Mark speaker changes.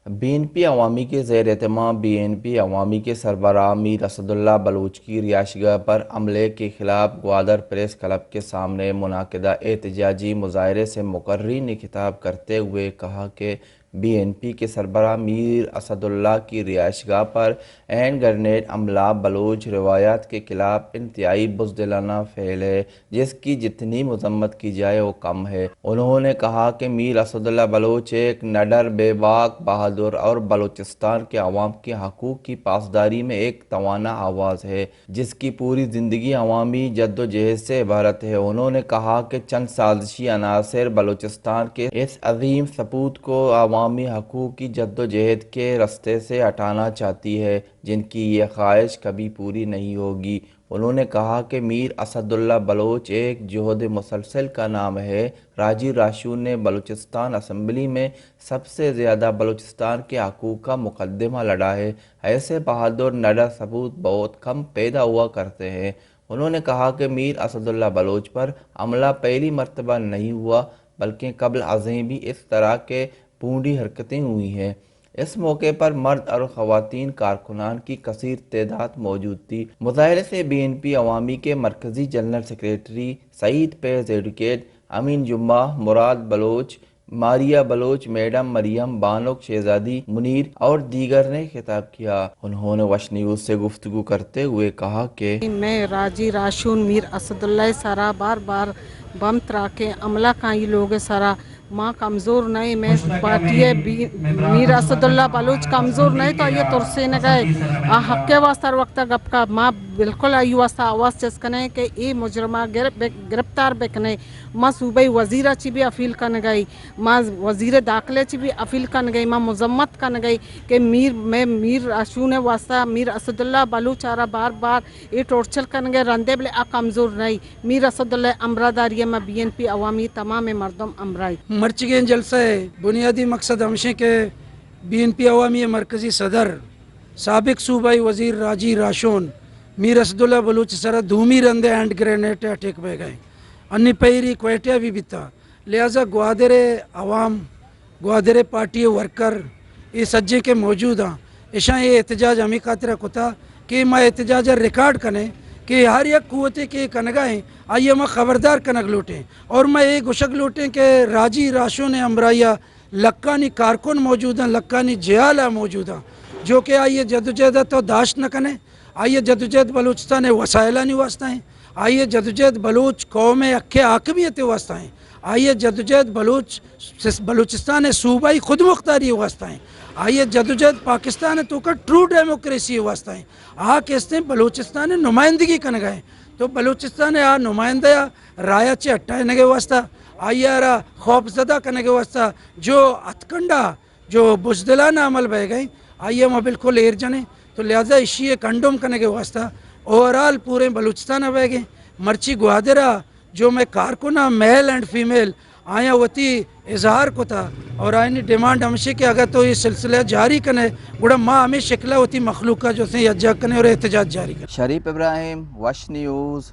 Speaker 1: BNP عوامی کے زیر اہتمام BNP عوامی کے سربراہ میر اسداللہ بلوچ کی رہائشگاہ پر حملے کے خلاف گوادر پریس کلب کے سامنے منعقدہ احتجاجی مظاہرے سے مقررین نے خطاب کرتے ہوئے کہا کہ BNP کے سربراہ میر اسداللہ کی رہائشگاہ پر ہینڈ گرینیڈ حملہ بلوچ روایات کے خلاف انتہائی بزدلانہ فعل ہے جس کی جتنی مذمت کی جائے وہ کم ہے۔ انہوں نے کہا کہ میر اسداللہ بلوچ ایک نڈر، بے باک، بہادر اور بلوچستان کے عوام کے حقوق کی پاسداری میں ایک توانا آواز ہے جس کی پوری زندگی عوامی جدوجہد سے عبارت ہے۔ انہوں نے کہا کہ چند سازشی عناصر بلوچستان کے اس عظیم سپوت کو عوامی حقوق کی جدوجہد کے رستے سے ہٹانا چاہتی ہے جن کی یہ خواہش کبھی پوری نہیں ہوگی۔ انہوں نے کہا کہ میر اسداللہ بلوچ ایک جہد مسلسل کا نام ہے۔ راجی راشون نے بلوچستان اسمبلی میں سب سے زیادہ بلوچستان کے حقوق کا مقدمہ لڑا ہے۔ ایسے بہادر نڈر سپوت بہت کم پیدا ہوا کرتے ہیں۔ انہوں نے کہا کہ میر اسداللہ بلوچ پر حملہ پہلی مرتبہ نہیں ہوا بلکہ قبل ازیں بھی اس طرح کے بھونڈی حرکتیں ہوئی ہیں۔ اس موقع پر مرد اور خواتین کارکنان کی کثیر تعداد موجود تھی۔ مظاہرے سے BNP عوامی کے مرکزی جنرل سیکریٹری سعید فیض ایڈوکیٹ، امین جمعہ، مراد بلوچ، ماریہ بلوچ، میڈم مریم، بانو شہزادی، منیر اور دیگر نے خطاب کیا۔ انہوں نے وش نیوز سے گفتگو کرتے ہوئے کہا کہ
Speaker 2: میں راجی راشون میر اسداللہ سارا بار بار بم ترا کے عملہ کائی لوگ سارا ماں کمزور نہیں، میں پارٹی میر اسداللہ بلوچ کمزور نہیں تو یہ ترسے نہ گئے حق کے واسطہ وقت گپ کا ماں بالکل آئی واسطہ آواز چسکنے کہ ای مجرمہ گرفتار بکنے۔ ماں صوبائی وزیرہ چی بھی اپیل کن گئی، ماں وزیر داخلے چی بھی اپیل کن گئی، ماں مذمت کن گئی کہ میر راشون واسطہ میر اسداللہ بلوچ آرہ بار بار یہ ٹورچل کن گئے رندے بلے کمزور نہیں۔ میر اسداللہ امراداری میں BNP عوامی تمام مردم امرائی
Speaker 3: مرچگین جلسہ ہے۔ بنیادی مقصد ہمشہ کے BNP عوامی مرکزی صدر سابق صوبائی وزیر راجی راشون میر اسداللہ بلوچ سرا دھومی رندے ہینڈ گرینیٹ اٹیک پہ گئے انی پیری کوئٹیا بھی بیتا، لہذا گوادر عوام گوادر پارٹی ورکر یہ سجے کے موجود ہیں۔ اشاں یہ احتجاج ہمیں خاطرہ کتا کہ میں احتجاج ریکارڈ کنے کہ ہر یک قوتیں کے کنگائیں آئیے میں خبردار کنگ لوٹیں اور میں یہ گشک لوٹیں کہ راجی راشون امرائیہ لکانی کارکن موجود ہیں، لکانی جیالہ موجود ہیں جو کہ آئیے جدوجہد تو داشت نہ کنے، آئیے جدوجہد بلوچستان وسائلہ نہیں واسطہ ہیں، آئیے جدوجہد بلوچ قوم اکھے حاکمیت واسطہ ہیں، آئیے جدوجہد بلوچستان صوبائی خود مختاری واسطہ ہیں، آئیے جدوجہد پاکستان تو کا ٹرو ڈیموکریسی واسطہ ہیں۔ کہتے ہیں بلوچستان نمائندگی کن گئے تو بلوچستان نمائندہ رایا چے ہٹائے نگے واسطہ آئیے خوف زدہ کنگے واسطہ جو اتکنڈا جو بزدلانہ عمل بہ گئے آئیے میں بالکل ایر جنے تو لہذا اشیے کنڈوم کنگے واسطہ اوورال پورے بلوچستان بہ گئے مرچی گوادرہ جو میں کارکنہ میل اینڈ فیمیل آیا وتی اظہار کو تھا اور آئینی ڈیمانڈ ہمشہ کہ اگر تو یہ سلسلہ جاری کنے گوڑا ماں ہمیں شکلہ ہوتی مخلوقہ جو سے یجا کنے اور احتجاج جاری کنے۔
Speaker 1: شریف ابراہیم، وش نیوز،